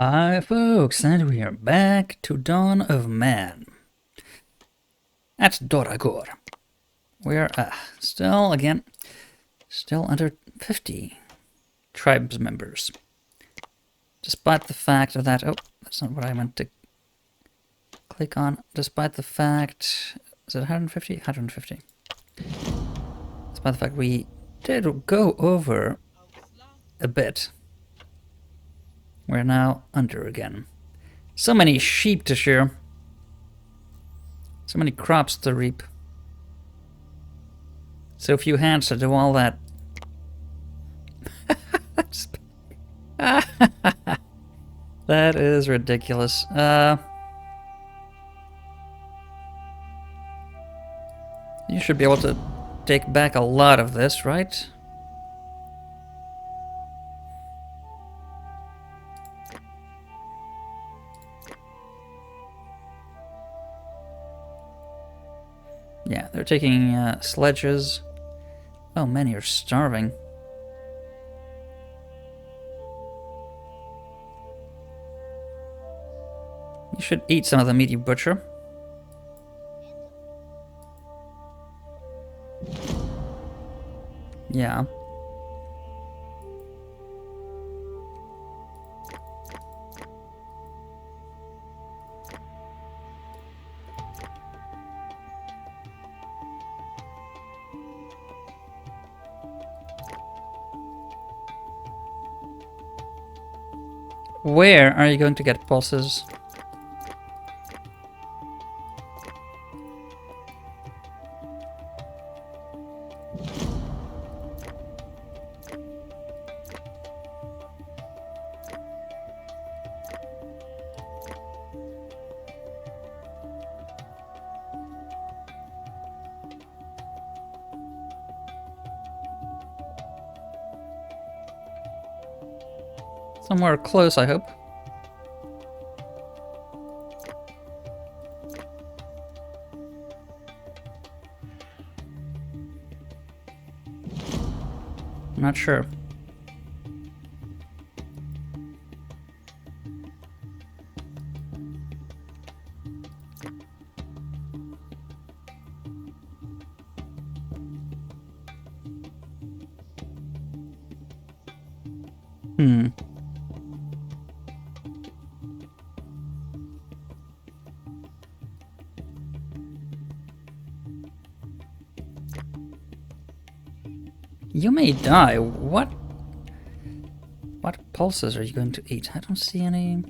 Hi folks, and we are back to Dawn of Man at Doragor. We are still under 50 tribes members. Despite the fact that, oh, that's not what I meant to click on. Despite the fact, is it 150? 150. Despite the fact we did go over a bit, we're now under again. So many sheep to shear. So many crops to reap. So few hands to do all that. That is ridiculous. You should be able to take back a lot of this, right? Yeah, they're taking sledges. Oh, many are starving. You should eat some of the meat, you butcher. Yeah. Where are you going to get pulses? Somewhere close, I hope. I'm not sure. Hmm. You may die. What pulses are you going to eat? I don't see any.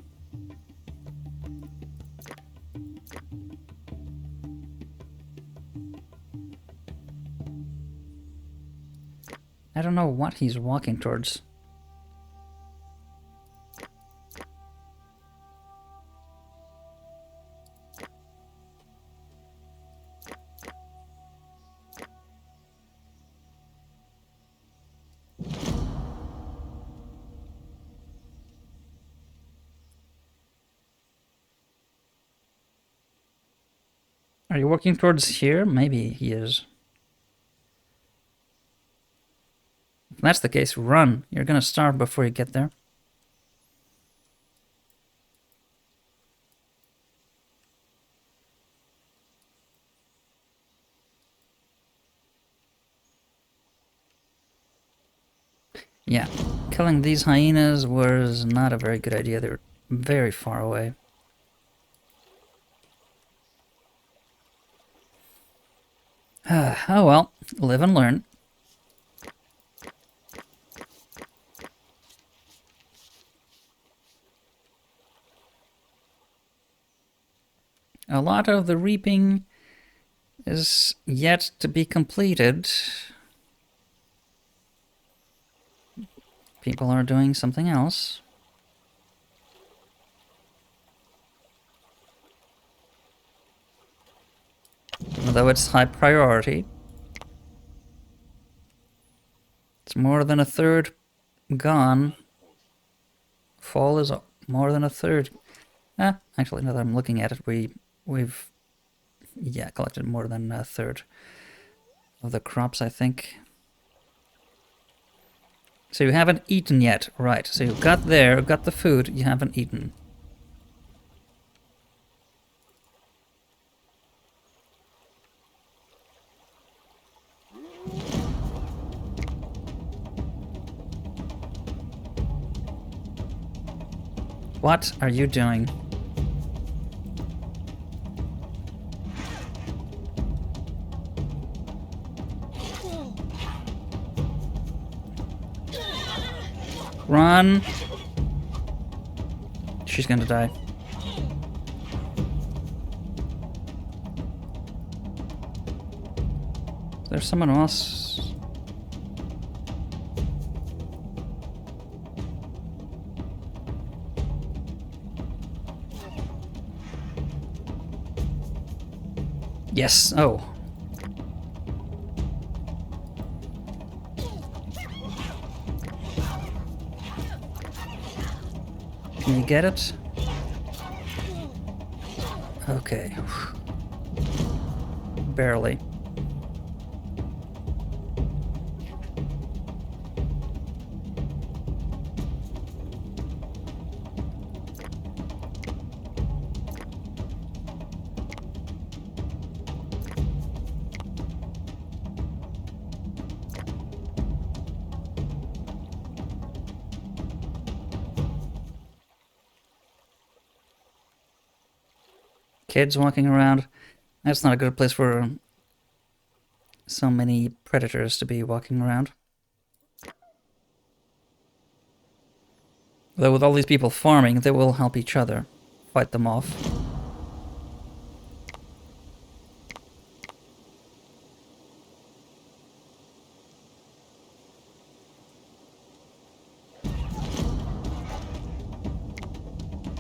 I don't know what he's walking towards. Are you working towards here? Maybe he is. If that's the case, run. You're gonna starve before you get there. Yeah, killing these hyenas was not a very good idea. They're very far away. Oh well, live and learn. A lot of the reaping is yet to be completed. People are doing something else. Even though it's high priority. It's more than a third gone. Fall is more than a third. Actually, now that I'm looking at it, we've collected more than a third of the crops, I think. So you haven't eaten yet, right? So you got there, got the food, you haven't eaten. What are you doing? Run! She's gonna die. There's someone else. Yes. Oh. Can you get it? Okay. Barely. Kids walking around. That's not a good place for so many predators to be walking around. Though with all these people farming, they will help each other fight them off.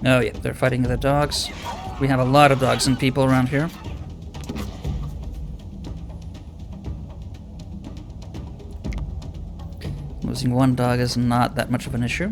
Oh yeah, they're fighting the dogs. We have a lot of dogs and people around here. Losing one dog is not that much of an issue.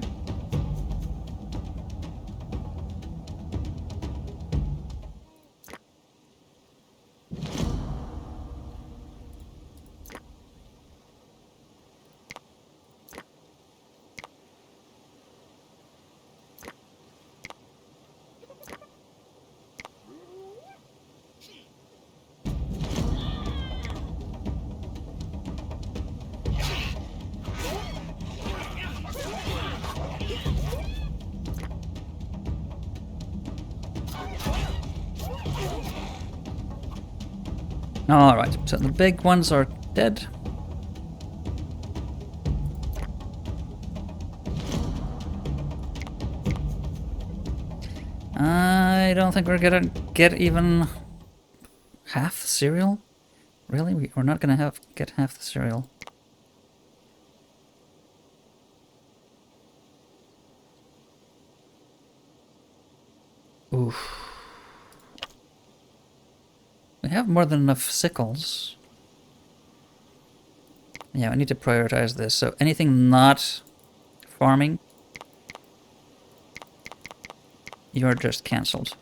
Alright, so the big ones are dead. I don't think we're gonna get even half the cereal. Really? We're not gonna get half the cereal. Oof. We have more than enough sickles. Yeah, we need to prioritize this. So anything not farming, you're just cancelled.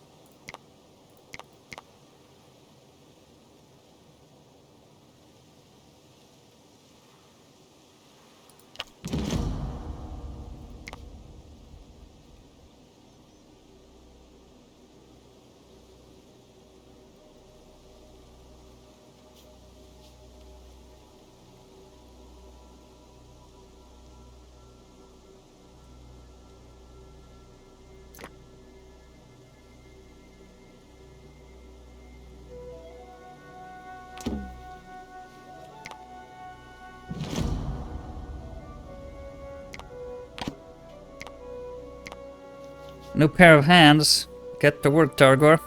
New pair of hands. Get to work, Targor.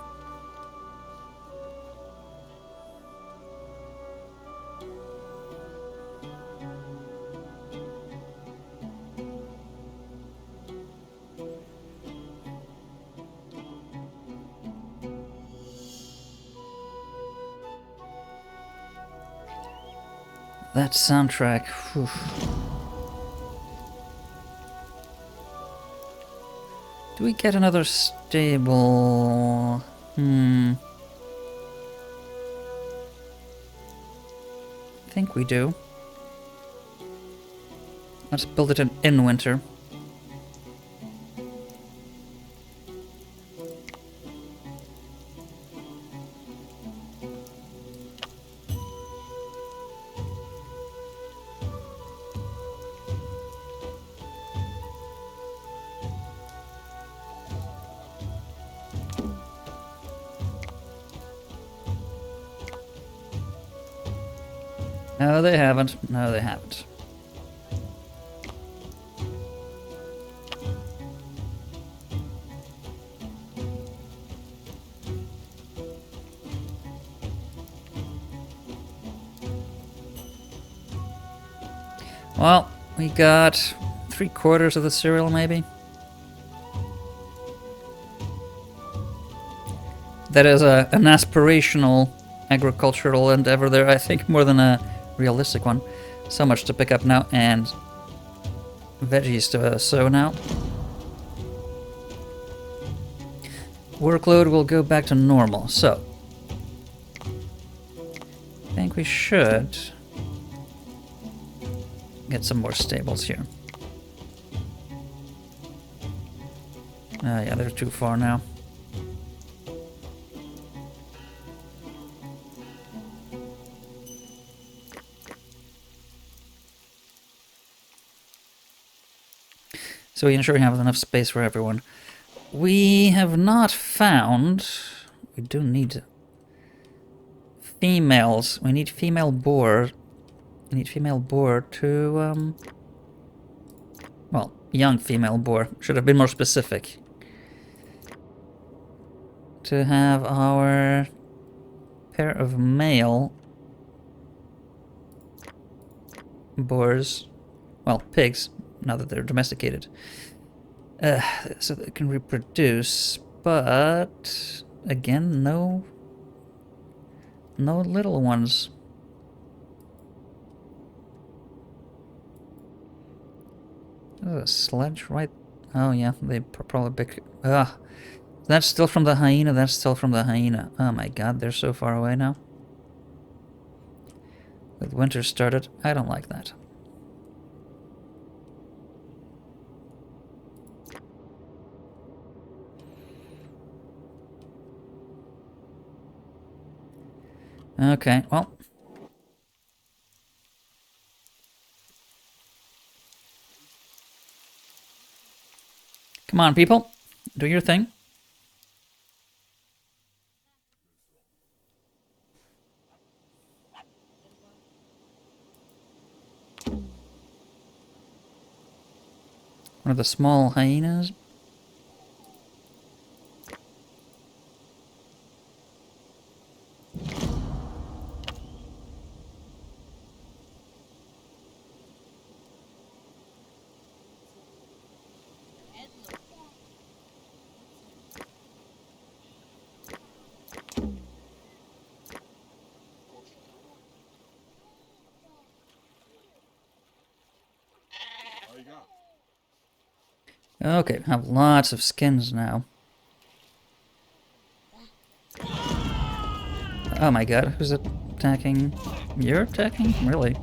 That soundtrack. Whew. Do we get another stable? I think we do. Let's build it in winter. No, they haven't. No, they haven't. Well, we got 3/4 of the cereal, maybe. That is an aspirational agricultural endeavor there, I think, more than a realistic one. So much to pick up now, and veggies to sow now. Workload will go back to normal, so I think we should get some more stables here. Yeah, they're too far now. So we ensure we have enough space for everyone. We have not found... We do need females. We need female boar. We need female boar to... Well, young female boar. Should have been more specific. To have our pair of male boars, well, pigs, now that they're domesticated, so they can reproduce, but again, no little ones. There's a sledge, right? Oh yeah, they probably big. That's still from the hyena. That's still from the hyena. Oh my god, they're so far away now. With winter started, I don't like that. Okay, well. Come on, people. Do your thing. One of the small hyenas. Okay, have lots of skins now. Oh my god, who's attacking? You're attacking? Really?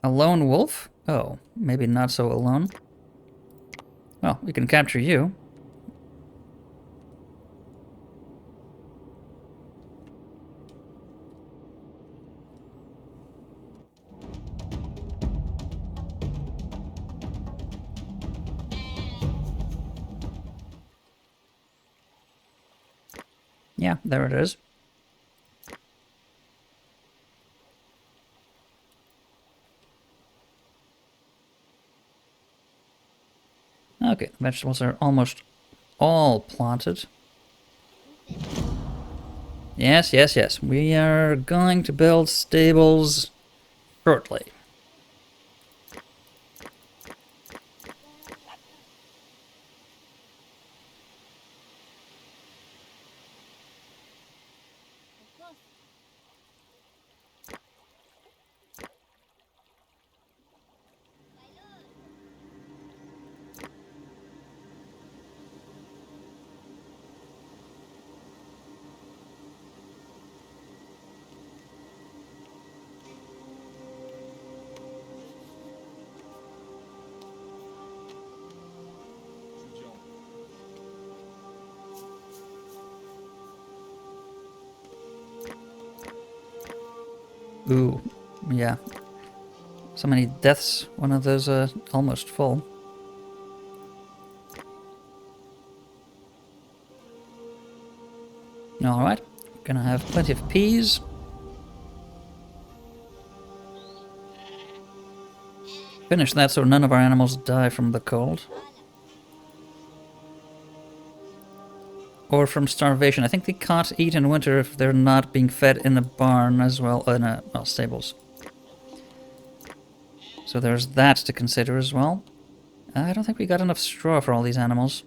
A lone wolf? Oh, maybe not so alone. Well, we can capture you. Yeah, there it is. Okay, vegetables are almost all planted. Yes, yes, yes. We are going to build stables shortly. Ooh, yeah. So many deaths. One of those almost full. Alright. Gonna have plenty of peas. Finish that so none of our animals die from the cold. Or from starvation. I think they can't eat in winter if they're not being fed in a barn as well, well, stables. So there's that to consider as well. I don't think we got enough straw for all these animals.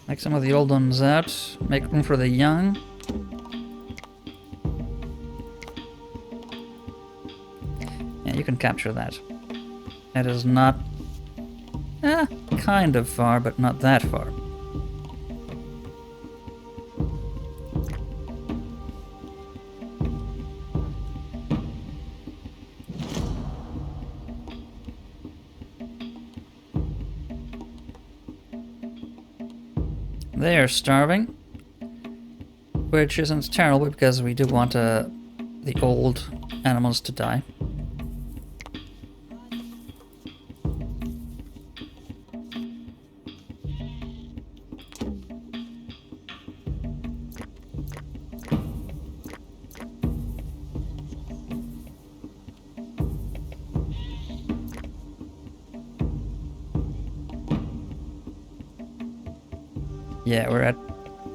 Make some of the old ones out. Make room for the young. Yeah, you can capture that. It is not... kind of far, but not that far. They are starving, which isn't terrible because we do want the old animals to die. Yeah, we're at,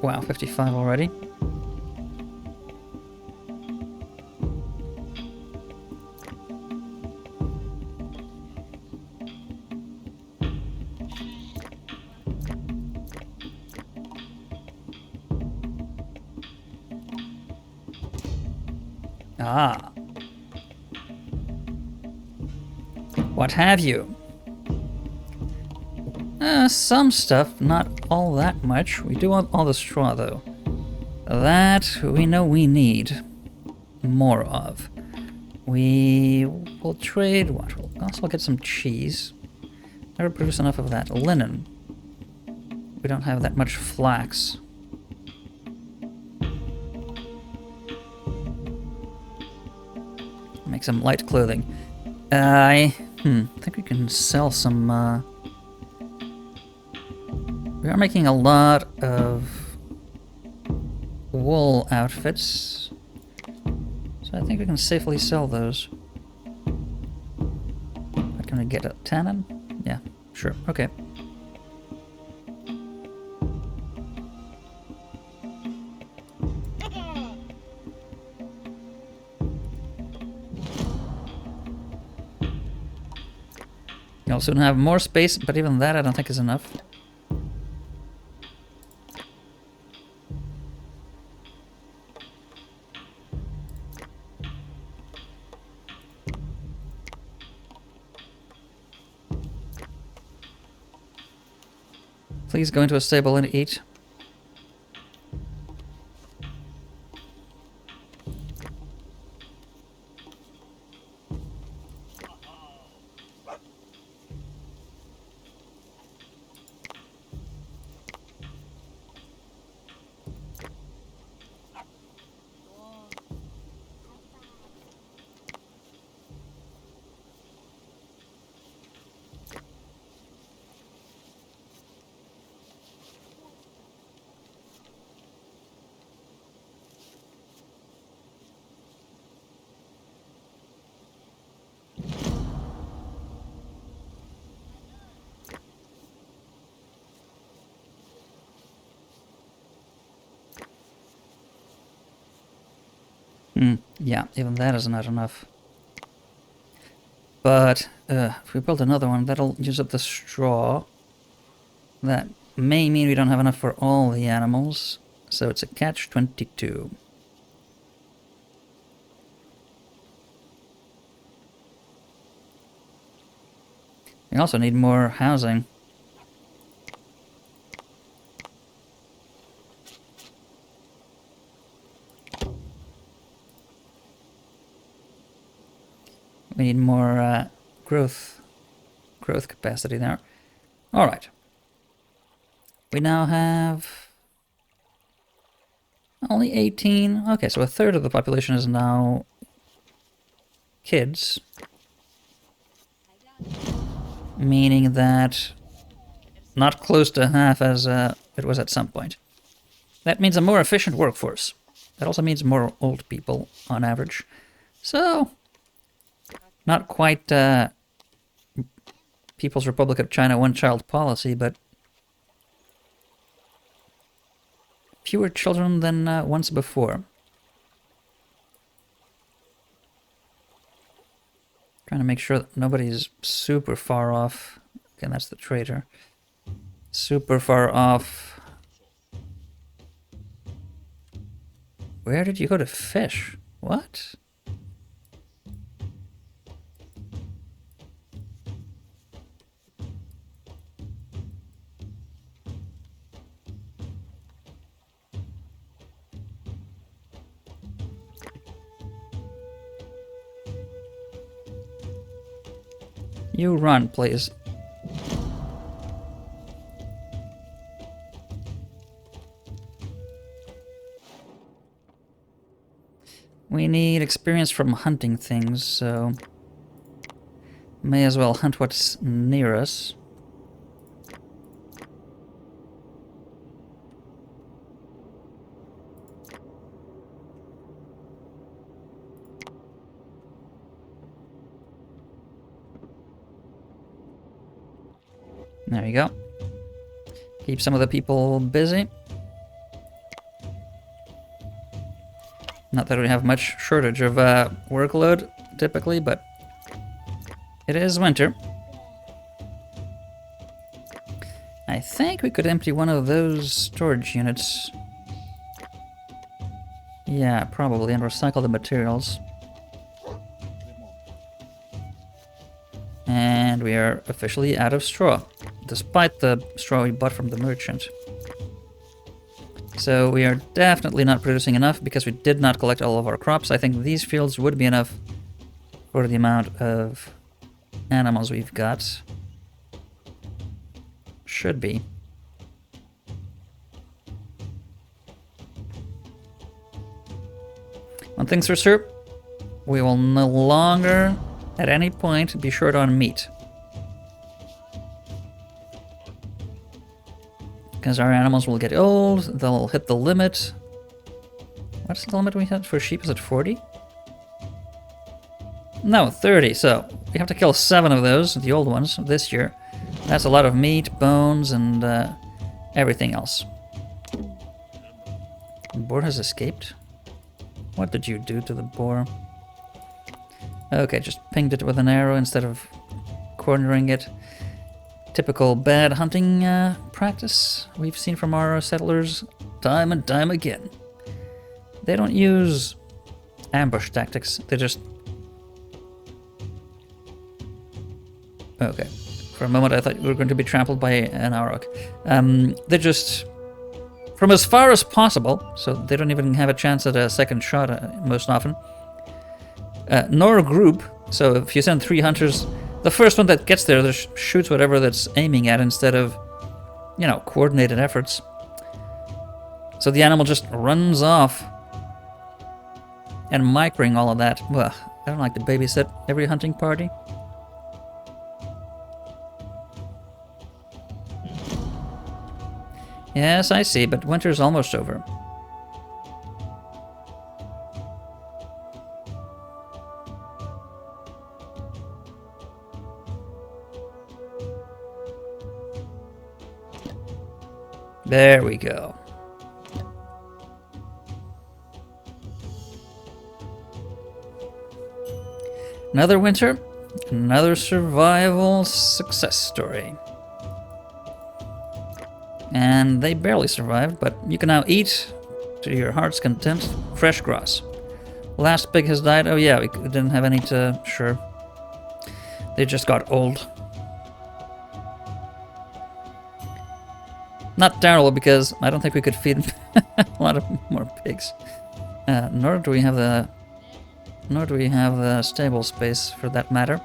wow, 55 already. Ah. What have you? Some stuff, not all that much. We do want all the straw, though. That we know we need more of. We will trade what? We'll also get some cheese. Never produce enough of that. Linen. We don't have that much flax. Make some light clothing. I think we can sell some, we are making a lot of wool outfits, so I think we can safely sell those. What can we get? A tannin? Yeah, sure, okay. You'll soon have more space, but even that I don't think is enough. Please go into a stable and eat. Yeah, even that is not enough. But if we build another one, that'll use up the straw. That may mean we don't have enough for all the animals, so it's a catch-22. We also need more housing. We need more growth capacity there. All right. We now have only 18. Okay, so a third of the population is now kids. Meaning that not close to half as it was at some point. That means a more efficient workforce. That also means more old people on average. So, not quite People's Republic of China one-child policy, but fewer children than once before. Trying to make sure that nobody's super far off. Again, that's the trader. Super far off. Where did you go to fish? What? You run, please. We need experience from hunting things, so may as well hunt what's near us. There you go. Keep some of the people busy. Not that we have much shortage of workload, typically, but it is winter. I think we could empty one of those storage units. Yeah, probably, and recycle the materials. And we are officially out of straw, despite the straw we bought from the merchant. So we are definitely not producing enough because we did not collect all of our crops. I think these fields would be enough for the amount of animals we've got. Should be. One thing's for sure, we will no longer at any point be short on meat. Because our animals will get old, they'll hit the limit. What's the limit we had for sheep? Is it 40? No, 30. So we have to kill 7 of those, the old ones, this year. That's a lot of meat, bones, and everything else. The boar has escaped. What did you do to the boar? Okay, just pinged it with an arrow instead of cornering it. Typical bad hunting practice we've seen from our settlers time and time again. They don't use ambush tactics, they just... Okay, for a moment I thought we were going to be trampled by an auroch. They just... From as far as possible, so they don't even have a chance at a second shot most often. Nor a group, so if you send 3 hunters... The first one that gets there just shoots whatever that's aiming at instead of, you know, coordinated efforts. So the animal just runs off. And microing all of that. Well, I don't like to babysit every hunting party. Yes, I see, but winter's almost over. There we go. Another winter, another survival success story. And they barely survived, but you can now eat, to your heart's content, fresh grass. Last pig has died. Oh yeah, we didn't have any to... Sure. They just got old. Not terrible, because I don't think we could feed a lot of more pigs. Nor do we have the stable space for that matter.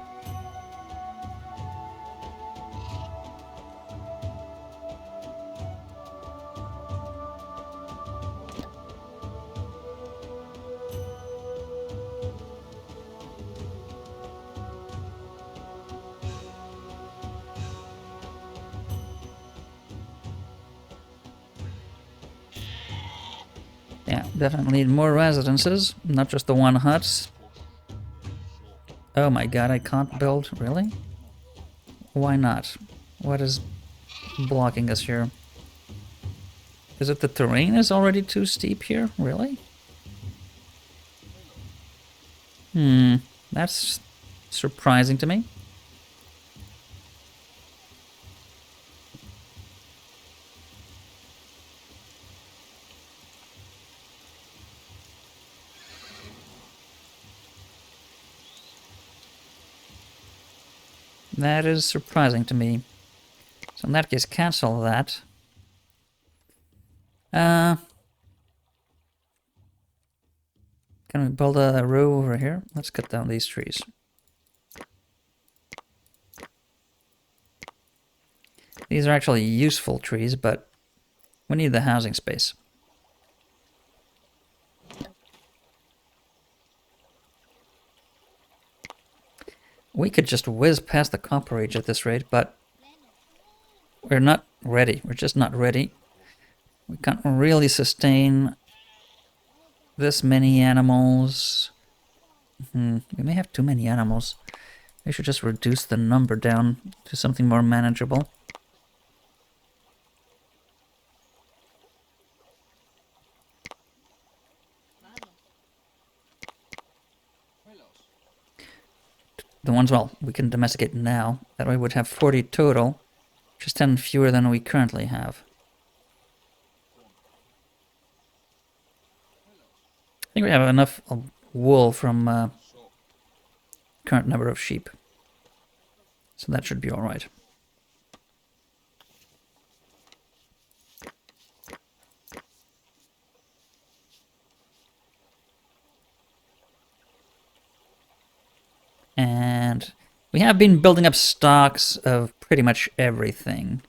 Yeah, definitely need more residences, not just the one hut. Oh my god, I can't build? Really? Why not? What is blocking us here? Is it the terrain is already too steep here? Really? That's surprising to me. That is surprising to me. So in that case, cancel that. Can we build a row over here? Let's cut down these trees. These are actually useful trees, but we need the housing space. We could just whiz past the Copper Age at this rate, but we're not ready. We're just not ready. We can't really sustain this many animals. We may have too many animals. We should just reduce the number down to something more manageable. The ones, well, we can domesticate now. That way we'd have 40 total, which is 10 fewer than we currently have. I think we have enough wool from current number of sheep. So that should be alright. And we have been building up stocks of pretty much everything.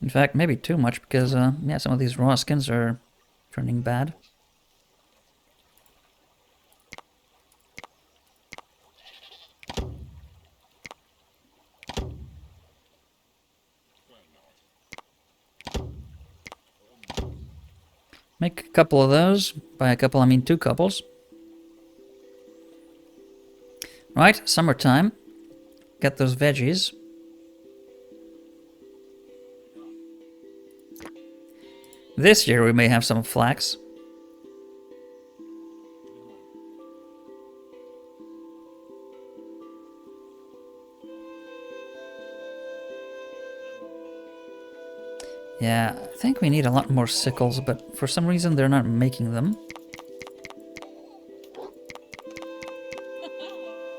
In fact, maybe too much, because yeah, some of these raw skins are turning bad. Make a couple of those. By a couple, I mean 2 couples. Right, summertime. Get those veggies. This year we may have some flax. Yeah, I think we need a lot more sickles, but for some reason they're not making them.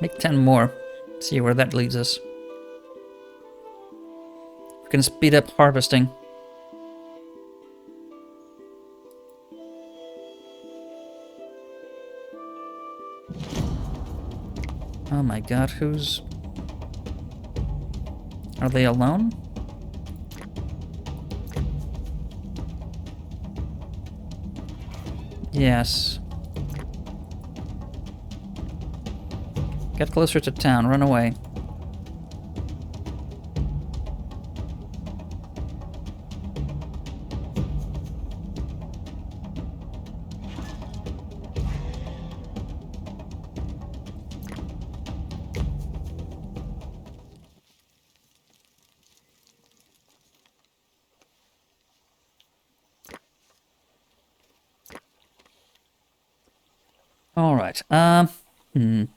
Make 10 more. See where that leads us. We can speed up harvesting. Oh my god, who's... Are they alone? Yes. Get closer to town, run away. Alright, do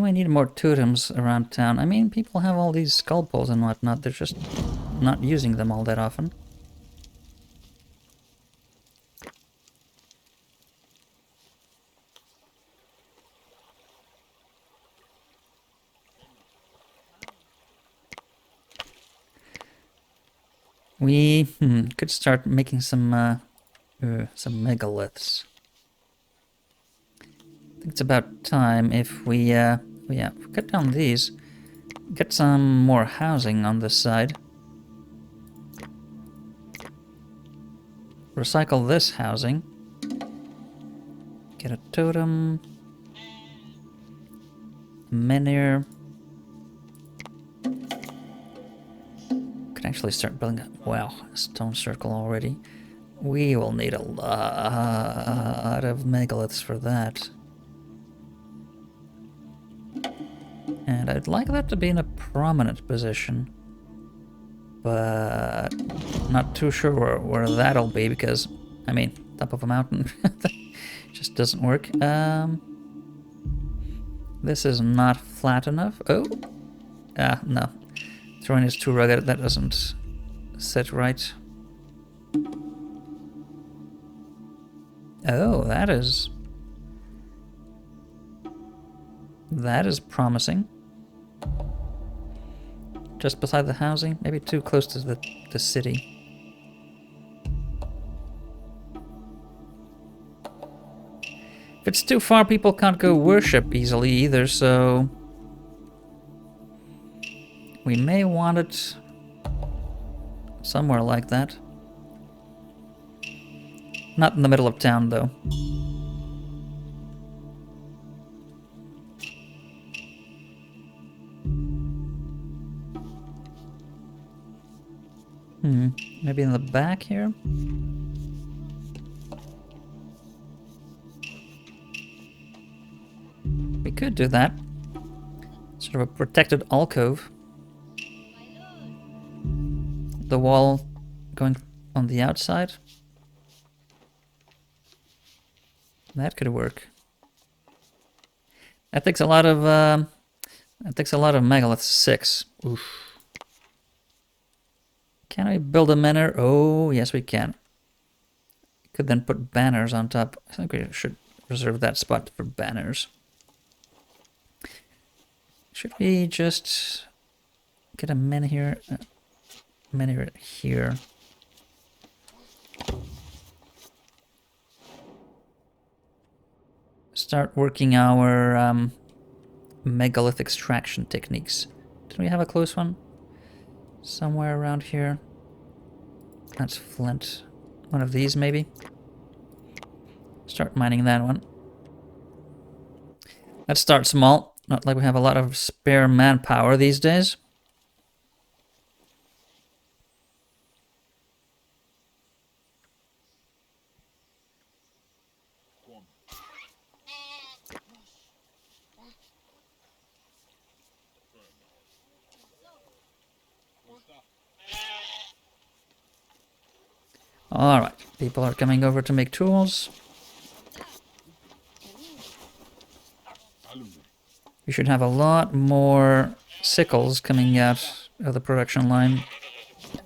we need more totems around town? I mean, people have all these skull poles and whatnot, they're just not using them all that often. We could start making some megaliths. I think it's about time if we cut down these, get some more housing on this side. Recycle this housing. Get a totem. Menhir. Could actually start building a, wow, a stone circle already. We will need a lot of megaliths for that. And I'd like that to be in a prominent position. But not too sure where that'll be because, I mean, top of a mountain just doesn't work. This is not flat enough. Oh, no. Terrain is too rugged. That doesn't sit right. Oh, that is promising. Just beside the housing, maybe too close to the city. If it's too far, people can't go worship easily either, so we may want it somewhere like that. Not in the middle of town, though. Maybe in the back here? We could do that. Sort of a protected alcove. The wall going on the outside. That could work. That takes a lot of megaliths. 6. Oof. Can we build a menhir? Oh, yes we can. Could then put banners on top. I think we should reserve that spot for banners. Should we just get a menhir here? Start working our megalith extraction techniques. Did we have a close one? Somewhere around here. That's flint. One of these, maybe. Start mining that one. Let's start small. Not like we have a lot of spare manpower these days. Alright, people are coming over to make tools. We should have a lot more sickles coming out of the production line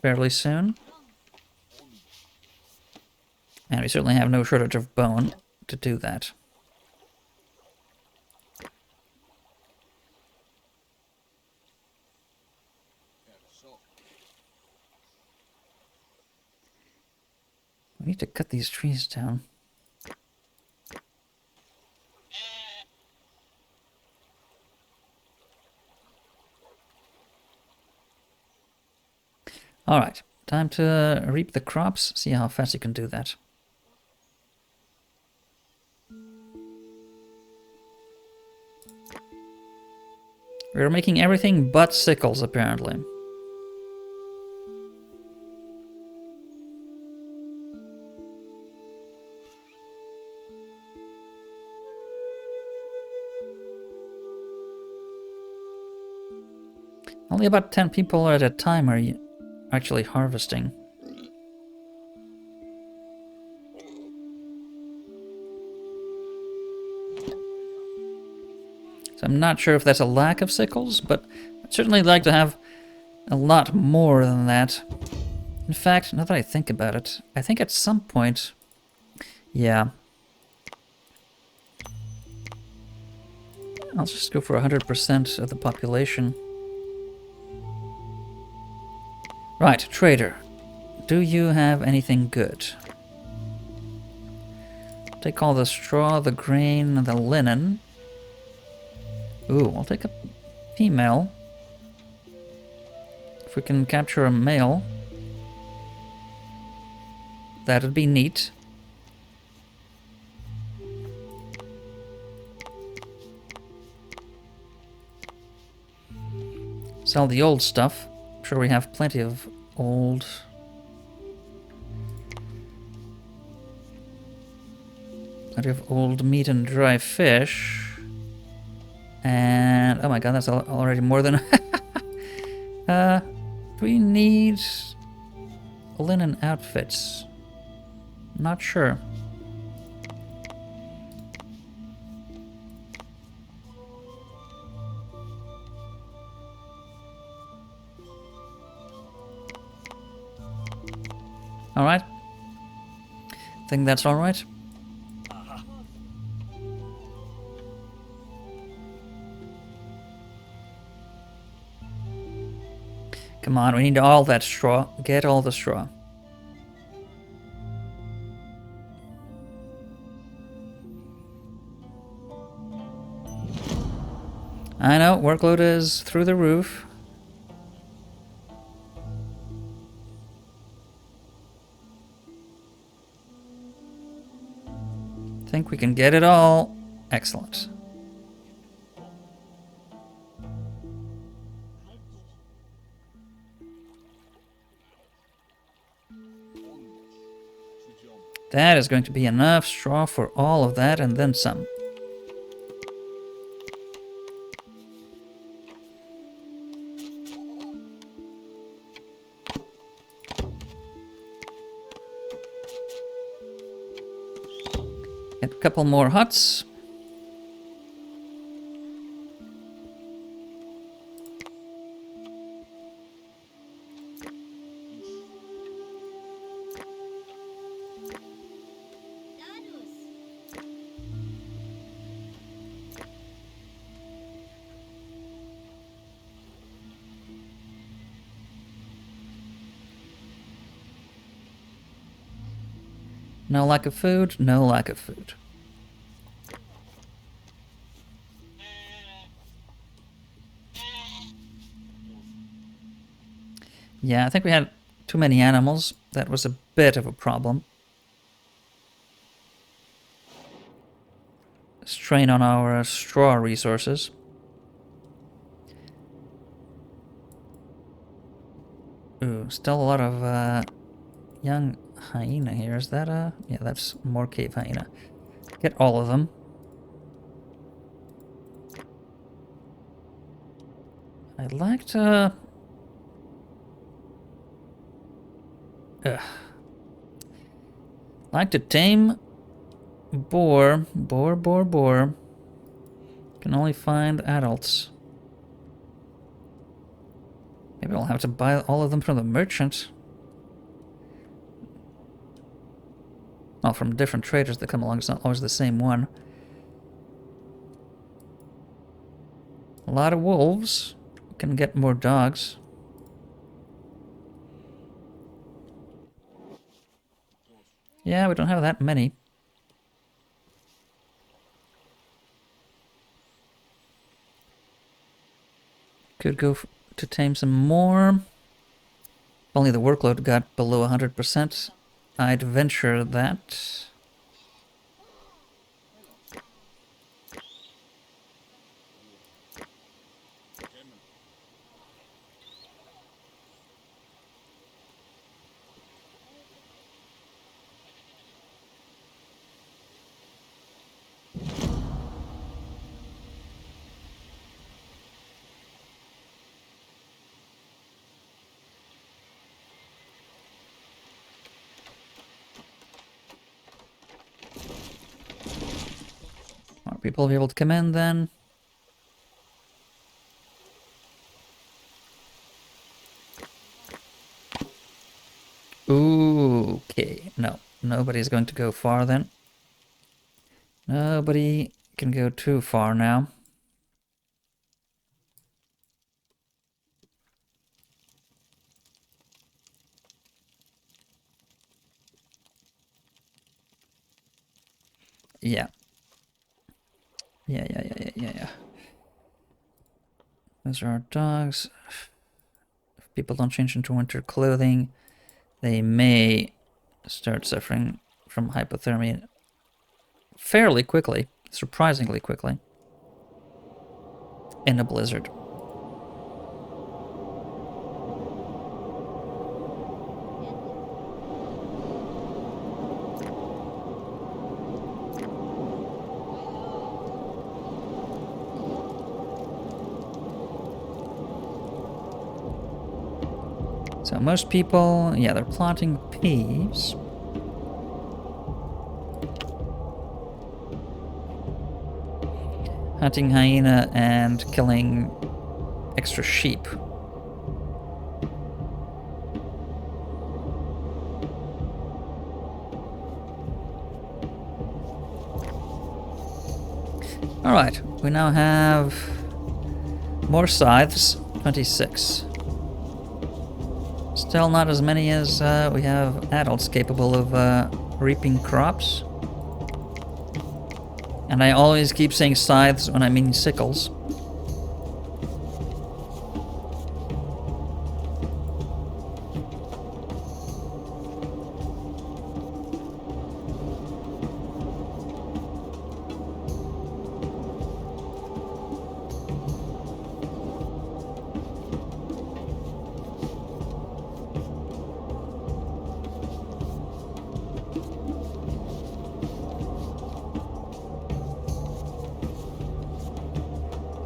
fairly soon. And we certainly have no shortage of bone to do that. We need to cut these trees down. Alright, time to reap the crops, see how fast you can do that. We're making everything but sickles, apparently. Only about 10 people at a time are actually harvesting. So I'm not sure if that's a lack of sickles, but I'd certainly like to have a lot more than that. In fact, now that I think about it, I think at some point, yeah. I'll just go for 100% of the population. Right, trader. Do you have anything good? Take all the straw, the grain, the linen. Ooh, I'll take a female. If we can capture a male, that'd be neat. Sell the old stuff. I'm sure we have plenty of old... Plenty of old meat and dry fish. And... oh my god, that's already more than... do we need... linen outfits? Not sure. Alright. Think that's alright. Come on, we need all that straw. Get all the straw. I know, workload is through the roof. Think we can get it all. Excellent. That is going to be enough straw for all of that and then some. Get a couple more huts. No lack of food, no lack of food. Yeah, I think we had too many animals. That was a bit of a problem. Strain on our straw resources. Ooh, still a lot of young hyena here. Is that a... yeah, that's more cave hyena. Get all of them. I'd like to... like to tame boar. Boar. Can only find adults. Maybe I'll have to buy all of them from the merchant. Well, from different traders that come along. It's not always the same one. A lot of wolves. Can get more dogs. Yeah, we don't have that many. Could go to tame some more. If only the workload got below 100%, I'd venture that. More people will be able to come in then. Ooh, okay. No, nobody's going to go far then. Nobody can go too far now. Yeah. Yeah. Those are our dogs. If people don't change into winter clothing, they may start suffering from hypothermia fairly quickly, surprisingly quickly, in a blizzard. So most people, yeah, they're planting peas. Hunting hyena and killing extra sheep. Alright, we now have more scythes, 26. Still not as many as we have adults capable of reaping crops. And I always keep saying scythes when I mean sickles.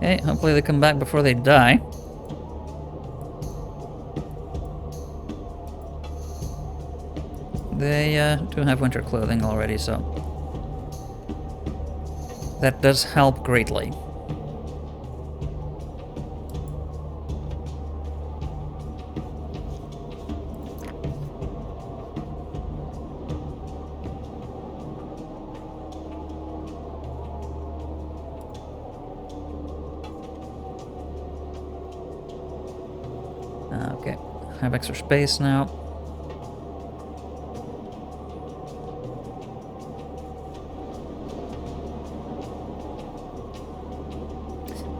Okay, hopefully they come back before they die. They do have winter clothing already, so that does help greatly. Okay, have extra space now.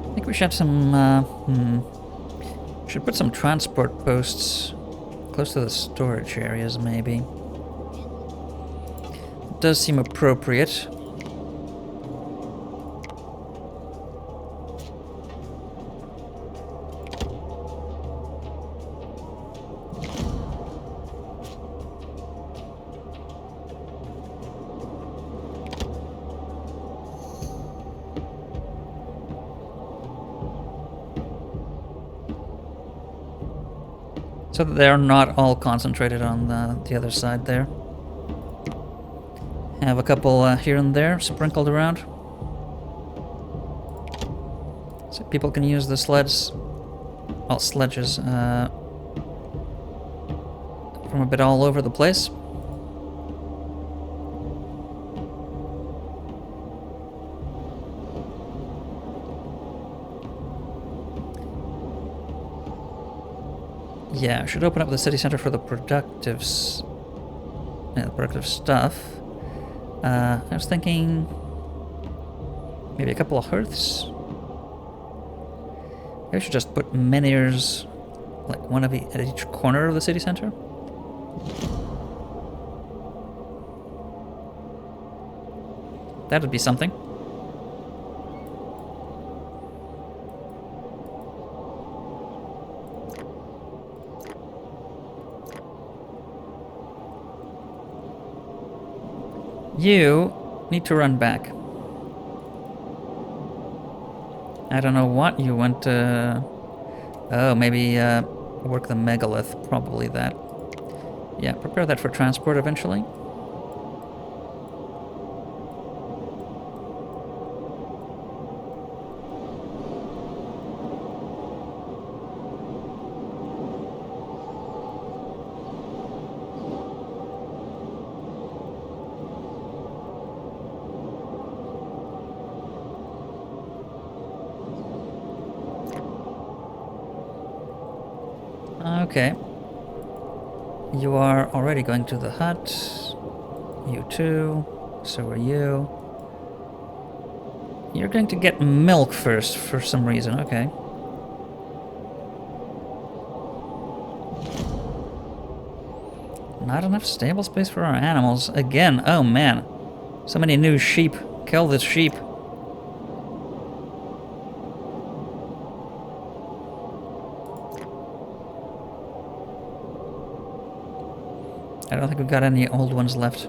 I think we should have some, should put some transport posts close to the storage areas, maybe. It does seem appropriate. So that they're not all concentrated on the other side there. Have a couple here and there sprinkled around. So people can use the sleds, well, sledges, from a bit all over the place. Yeah, I should open up the city center for the productive stuff. I was thinking maybe a couple of hearths. Maybe I should just put menhirs, like one at each corner of the city center. That would be something. You need to run back. I don't know what you want to... Oh, maybe work the megalith. Probably that. Yeah, prepare that for transport eventually. Okay. You are already going to the hut. You too. So are you. You're going to get milk first for some reason, okay. Not enough stable space for our animals. Again, oh man. So many new sheep. Kill this sheep. I don't think we've got any old ones left.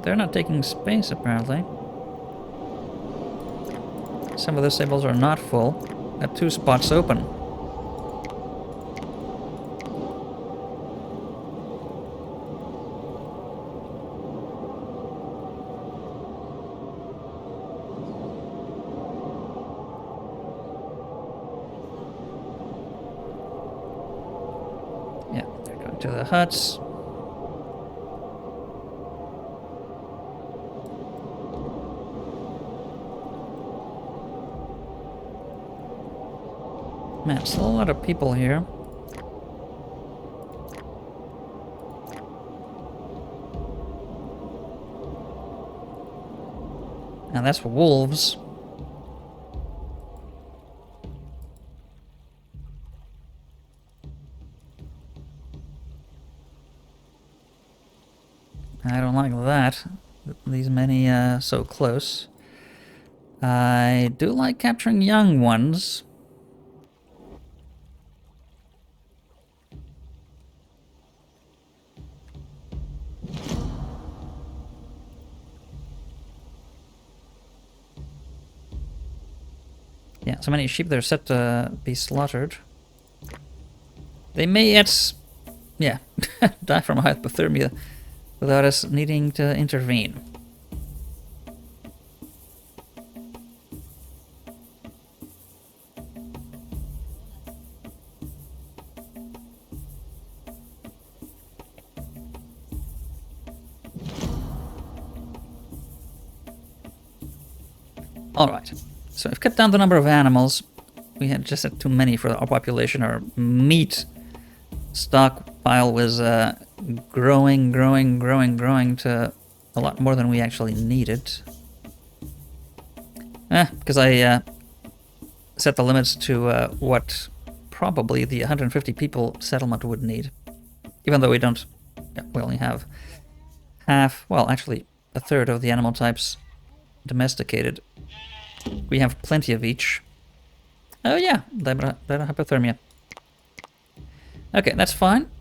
They're not taking space, apparently. Some of the stables are not full. Got 2 spots open. Yeah, they're going to the huts. Man, still a lot of people here. And that's wolves. I don't like that. These many so close. I do like capturing young ones. Yeah, so many sheep that are set to be slaughtered. They may yet, yeah, die from hypothermia without us needing to intervene. Alright, so I've cut down the number of animals. We had just had too many for our population. Our meat stockpile was growing to a lot more than we actually needed. Because I set the limits to what probably the 150 people settlement would need. Even though we don't, yeah, we only have half, well, actually a third of the animal types domesticated. We have plenty of each. Oh yeah, hypothermia. Okay, that's fine.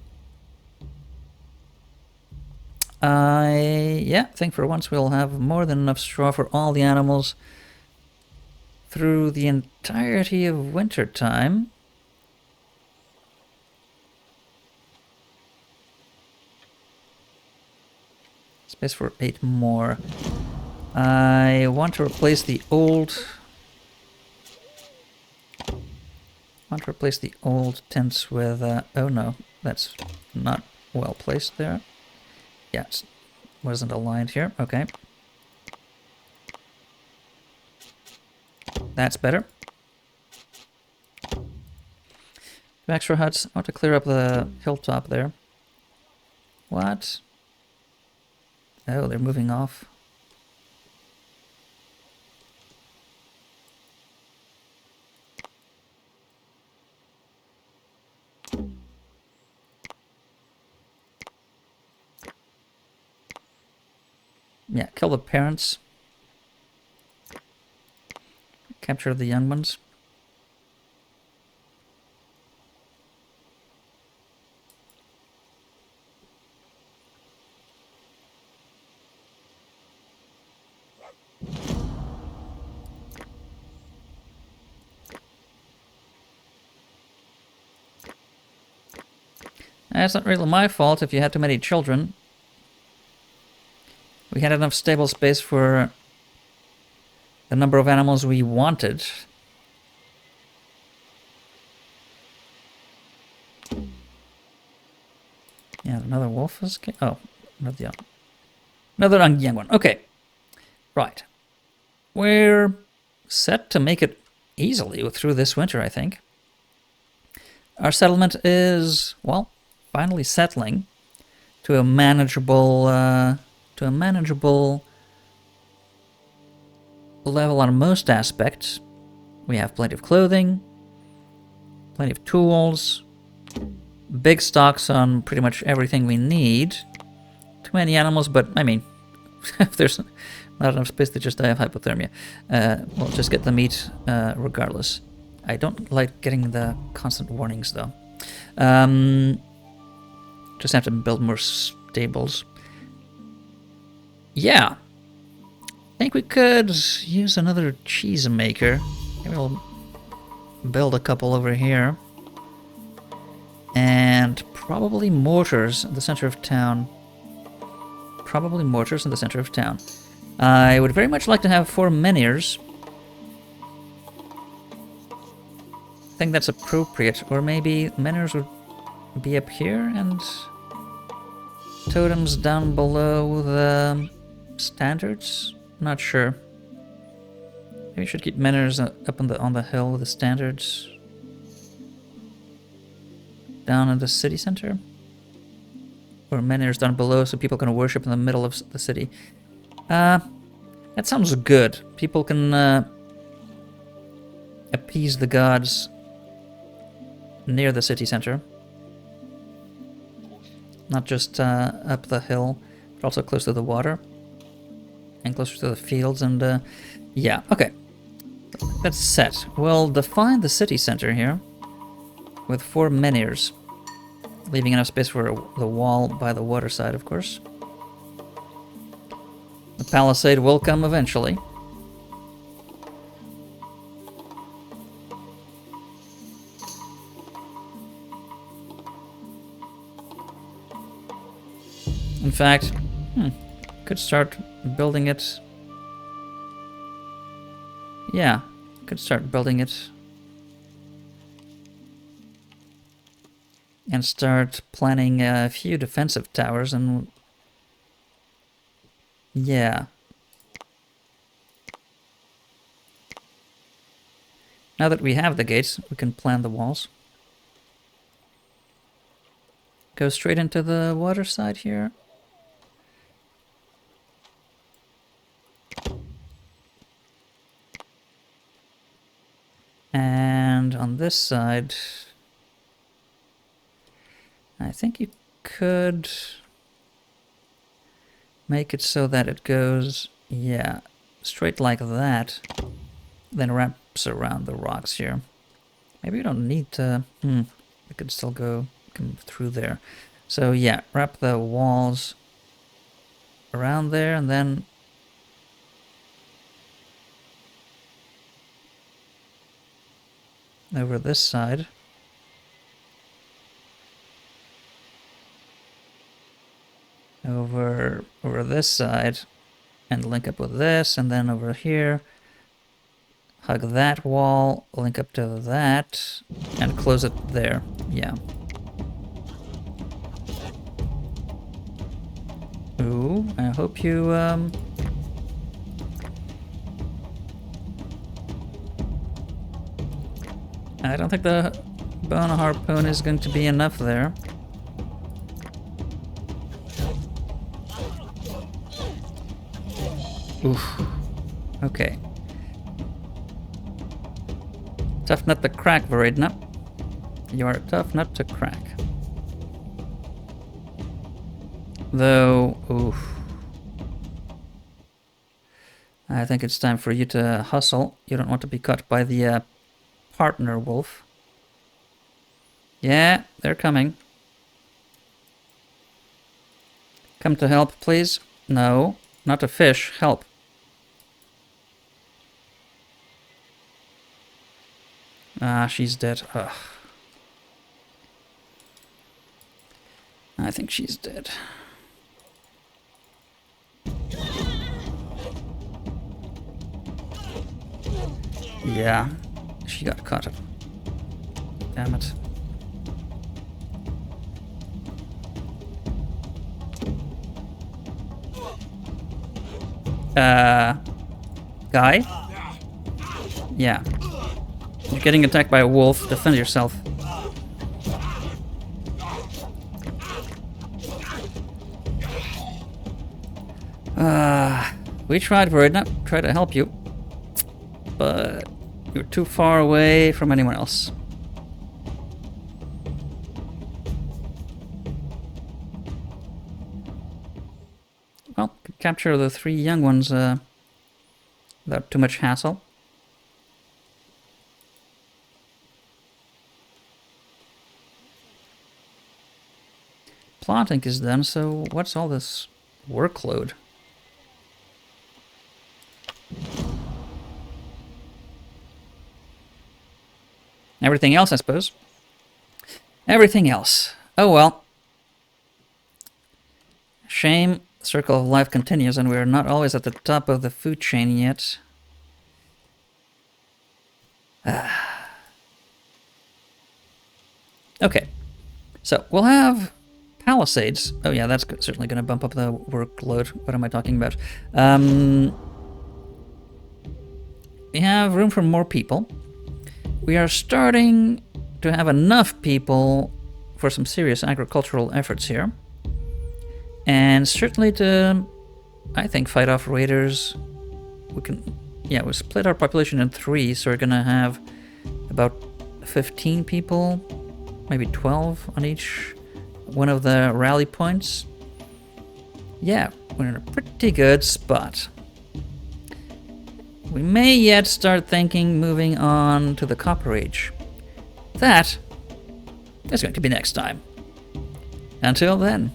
I think for once we'll have more than enough straw for all the animals through the entirety of winter time. Space for 8 more. I want to replace the old... tents with... oh no, that's not well placed there. Yeah, it wasn't aligned here. Okay. That's better. 2 extra huts. I want to clear up the hilltop there. What? Oh, they're moving off. Yeah, kill the parents. Capture the young ones. That's not really my fault if you had too many children. We had enough stable space for the number of animals we wanted. Yeah, another wolf is... Oh, another young one. Okay. Right. We're set to make it easily through this winter, I think. Our settlement is, well, finally settling to a manageable to a manageable level on most aspects. We have plenty of clothing, plenty of tools, big stocks on pretty much everything we need. Too many animals, but I mean, if there's not enough space, they just die of hypothermia. We'll just get the meat regardless. I don't like getting the constant warnings though. Just have to build more stables. Yeah. I think we could use another cheese maker. Maybe we'll build a couple over here. And probably mortars in the center of town. Probably mortars in the center of town. I would very much like to have 4 menhirs. I think that's appropriate. Or maybe menhirs would be up here and totems down below the standards? Not sure. Maybe we should keep menhirs up on the hill with the standards. Down in the city center? Or menhirs down below so people can worship in the middle of the city. That sounds good. People can appease the gods near the city center. Not just up the hill, but also close to the water. And closer to the fields and, yeah, okay. That's set. We'll define the city center here with 4 menhirs, leaving enough space for the wall by the water side, of course. The palisade will come eventually. In fact, could start building it. Yeah, could start building it. And start planning a few defensive towers and... yeah. Now that we have the gates, we can plan the walls. Go straight into the water side here. And on this side, I think you could make it so that it goes, yeah, straight like that, then wraps around the rocks here. Maybe we don't need to, we could still come through there. So yeah, wrap the walls around there and then over this side. Over this side and link up with this, and then over here hug that wall, link up to that, and close it there. Yeah. Ooh, I hope you I don't think the bone harpoon is going to be enough there. Oof. Okay. Tough nut to crack, Varidna. You are a tough nut to crack. Though, oof. I think it's time for you to hustle. You don't want to be caught by the partner wolf. Yeah, they're coming. Come to help, please. No, not to fish. Help. Ah, she's dead. Ugh. I think she's dead. Yeah, she got caught up. Damn it. Guy? Yeah. You're getting attacked by a wolf. Defend yourself. We tried for it, not try to help you, but you're too far away from anyone else. Well, capture the 3 young ones without too much hassle. Plotting is done, so what's all this workload? Everything else, I suppose. Everything else. Oh well. Shame. The circle of life continues, and we're not always at the top of the food chain yet. Okay. So, we'll have Palisades. Oh yeah, that's certainly going to bump up the workload. What am I talking about? We have room for more people. We are starting to have enough people for some serious agricultural efforts here. And certainly to, I think, fight off raiders. We can, yeah, we split our population in 3, so we're going to have about 15 people, maybe 12 on each one of the rally points. Yeah, we're in a pretty good spot. We may yet start thinking moving on to the Copper Age. That is going to be next time. Until then.